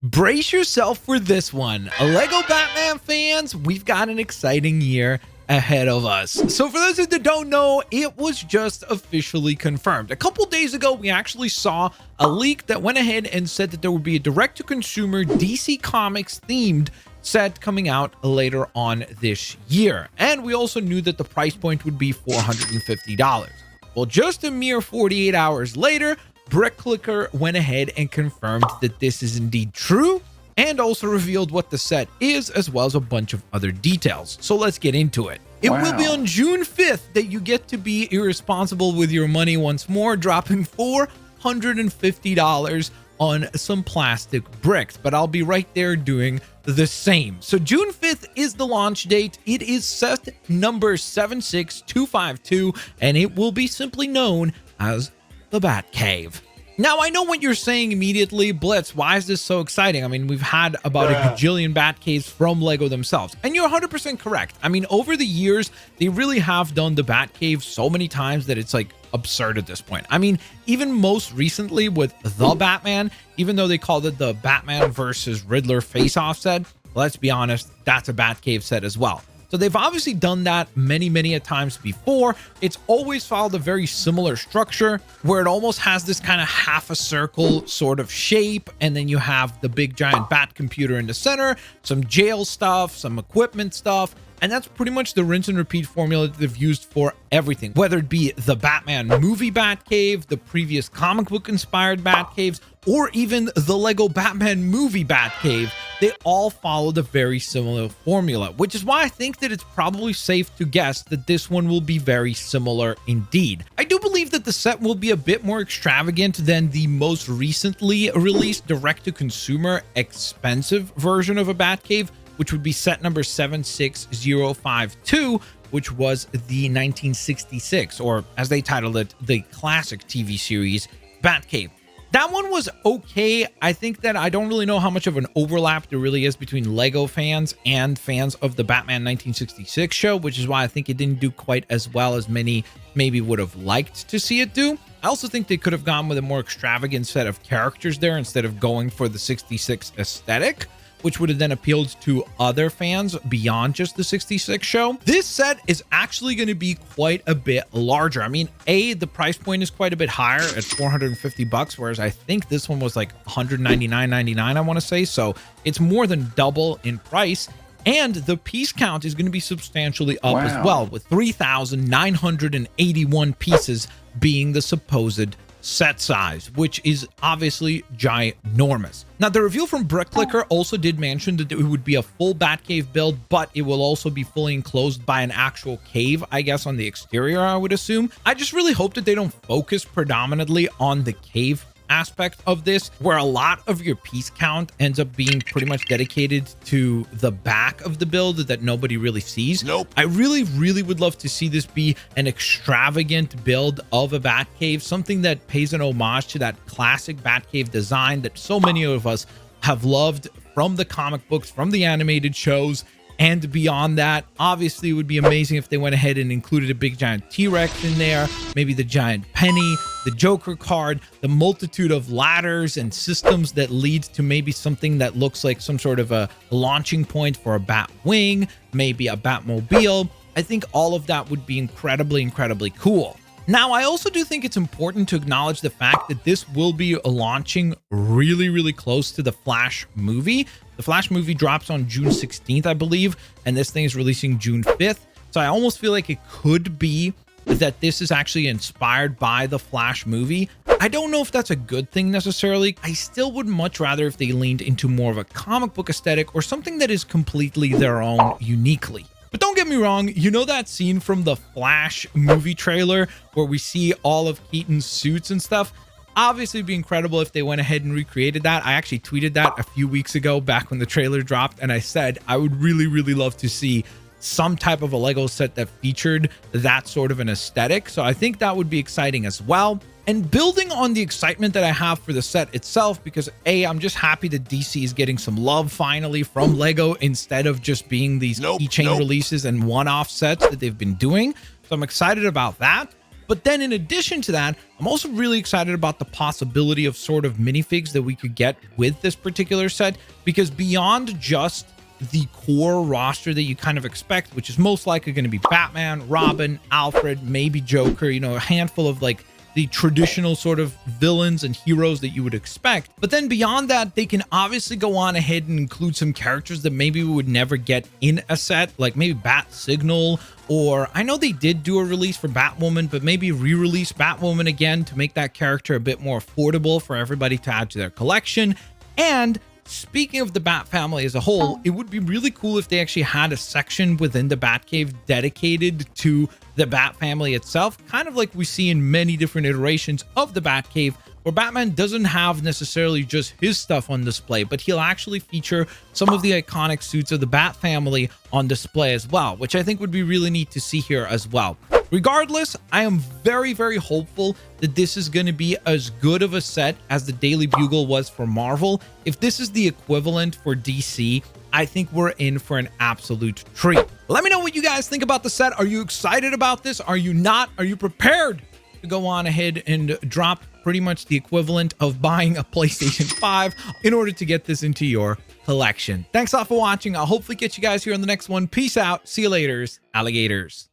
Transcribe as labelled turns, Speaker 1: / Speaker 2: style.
Speaker 1: Brace yourself for this one. Lego Batman fans, we've got an exciting year ahead of us. So for those that don't know, it was just officially confirmed. A couple days ago, we actually saw a leak that went ahead and said that there would be a direct-to-consumer DC Comics themed set coming out later on this year. And we also knew that the price point would be $450. Well, just a mere 48 hours later, Bricklicker went ahead and confirmed that this is indeed true and also revealed what the set is, as well as a bunch of other details. So let's get into it. It will be on June 5th that you get to be irresponsible with your money once more, dropping $450 on some plastic bricks, but I'll be right there doing the same. So June 5th is the launch date. It is set number 76252, and it will be simply known as the Batcave. Now, I know what you're saying immediately, Blitz, why is this so exciting? I mean, we've had about a gajillion Batcaves from Lego themselves, and you're 100% correct. I mean, over the years, they really have done the Batcave so many times that it's like absurd at this point. I mean, even most recently with the Batman, even though they called it the Batman versus Riddler face-off set, let's be honest, that's a Batcave set as well. So they've obviously done that many a times before. It's always followed a very similar structure where it almost has this kind of half a circle sort of shape. And then you have the big giant bat computer in the center, some jail stuff, some equipment stuff. And that's pretty much the rinse and repeat formula that they've used for everything, whether it be the Batman movie Batcave, the previous comic book inspired Batcaves, or even the Lego Batman movie Batcave. They all followed a very similar formula, which is why I think that it's probably safe to guess that this one will be very similar indeed. I do believe that the set will be a bit more extravagant than the most recently released direct-to-consumer expensive version of a Batcave, which would be set number 76052, which was the 1966, or as they titled it, the classic TV series Batcave. That one was okay. I think that I don't really know how much of an overlap there really is between Lego fans and fans of the Batman 1966 show, which is why I think it didn't do quite as well as many maybe would have liked to see it do. I also think they could have gone with a more extravagant set of characters there instead of going for the 66 aesthetic, which would have then appealed to other fans beyond just the 66 show. This set is actually going to be quite a bit larger. I mean, the price point is quite a bit higher at $450, whereas I think this one was like $199.99, I want to say. So it's more than double in price. And the piece count is going to be substantially up as well, with 3,981 pieces being the supposed set size, which is obviously ginormous. Now, the reveal from Bricklicker also did mention that it would be a full Batcave build, but it will also be fully enclosed by an actual cave, I guess, on the exterior, I would assume. I just really hope that they don't focus predominantly on the cave aspect of this, where a lot of your piece count ends up being pretty much dedicated to the back of the build that nobody really sees. I really would love to see this be an extravagant build of a Batcave, something that pays an homage to that classic Batcave design that so many of us have loved from the comic books, from the animated shows, and beyond that. Obviously, it would be amazing if they went ahead and included a big giant T-Rex in there, maybe the giant penny, the Joker card, the multitude of ladders and systems that lead to maybe something that looks like some sort of a launching point for a Batwing, maybe a Batmobile. I think all of that would be incredibly cool. Now, I also do think it's important to acknowledge the fact that this will be launching really close to the Flash movie. The Flash movie drops on June 16th, I believe, and this thing is releasing June 5th. So I almost feel like it could be that this is actually inspired by the Flash movie. I don't know if that's a good thing necessarily. I still would much rather if they leaned into more of a comic book aesthetic or something that is completely their own uniquely. But don't get me wrong, you know that scene from the Flash movie trailer where we see all of Keaton's suits and stuff? Obviously, it'd be incredible if they went ahead and recreated that. I actually tweeted that a few weeks ago back when the trailer dropped, and I said I would really love to see some type of a Lego set that featured that sort of an aesthetic. So I think that would be exciting as well. And building on the excitement that I have for the set itself, because I'm just happy that DC is getting some love finally from Lego instead of just being these keychain releases and one-off sets that they've been doing. So I'm excited about that. But then in addition to that, I'm also really excited about the possibility of sort of minifigs that we could get with this particular set, because beyond just the core roster that you kind of expect, which is most likely going to be Batman, Robin, Alfred, maybe Joker, you know, a handful of like the traditional sort of villains and heroes that you would expect. But then beyond that, they can obviously go on ahead and include some characters that maybe we would never get in a set, like maybe Bat Signal, or I know they did do a release for Batwoman, but maybe re-release Batwoman again to make that character a bit more affordable for everybody to add to their collection. And speaking of the Bat family as a whole, it would be really cool if they actually had a section within the Batcave dedicated to the Bat family itself, kind of like we see in many different iterations of the Batcave, where Batman doesn't have necessarily just his stuff on display, but he'll actually feature some of the iconic suits of the Bat family on display as well, which I think would be really neat to see here as well. Regardless, I am very, very hopeful that this is going to be as good of a set as the Daily Bugle was for Marvel. If this is the equivalent for DC, I think we're in for an absolute treat. Let me know what you guys think about the set. Are you excited about this? Are you not? Are you prepared to go on ahead and drop pretty much the equivalent of buying a PlayStation 5 in order to get this into your collection? Thanks a lot for watching. I'll hopefully get you guys here on the next one. Peace out. See you later, alligators.